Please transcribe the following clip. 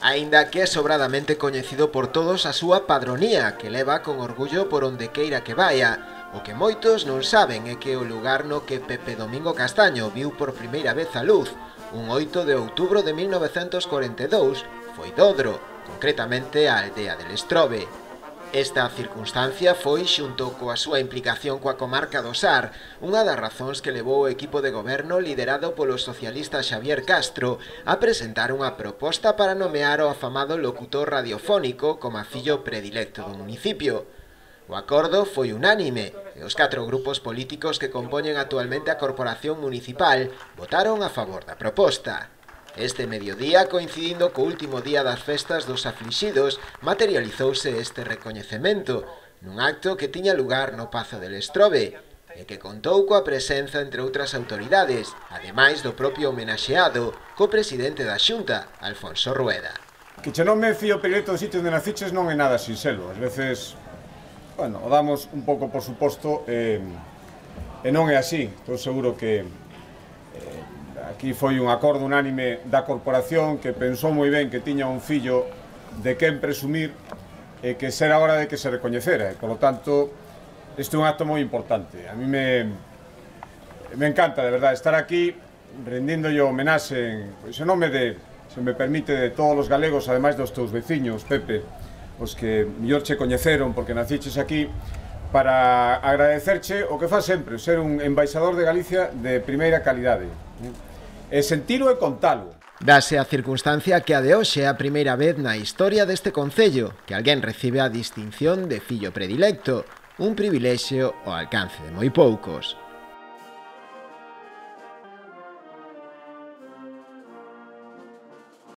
Aínda que é sobradamente coñecido por todos a súa padronía, que leva con orgullo por onde queira que vaia. O que moitos non saben é que o lugar no que Pepe Domingo Castaño viu por primeira vez a luz, un 8 de outubro de 1942, foi Dodro, concretamente a aldea de Lestrobe. Esta circunstancia foi, xunto coa súa implicación coa comarca do Sar, unha das razóns que levou o equipo de goberno liderado polo socialista Xavier Castro a presentar unha proposta para nomear o afamado locutor radiofónico como fillo predilecto do municipio. O acordo foi unánime e os 4 grupos políticos que compoñen actualmente a corporación municipal votaron a favor da proposta. Este mediodía, coincidindo co último día das festas dos aflixidos, materializouse este recoñecemento, nun acto que tiña lugar no Pazo de Lestrobe, e que contou coa presenza entre outras autoridades, ademais do propio homenaxeado, co presidente da Xunta, Alfonso Rueda. Que che nome fío predilecto do sitio onde naciches non é nada sinxelo, ás veces, bueno, o damos un pouco por suposto e non é así. Estou seguro que aquí foi un acordo unánime da corporación que pensou moi ben que tiña un fillo de quen presumir e que será hora de que se recoñecera. Por lo tanto, este é un acto moi importante. A mí me encanta, de verdade, estar aquí rendíndolle homenaxe en nome de, se me permite, de todos os galegos, ademais dos teus veciños, Pepe, os que mellor che coñeceron porque naciches aquí, para agradecerche o que faz sempre, ser un embaixador de Galicia de primeira calidade. E sentilo e contalo. Dase a circunstancia que a de hoxe é a primeira vez na historia deste concello que alguén recibe a distinción de fillo predilecto, un privilexio ao alcance de moi poucos.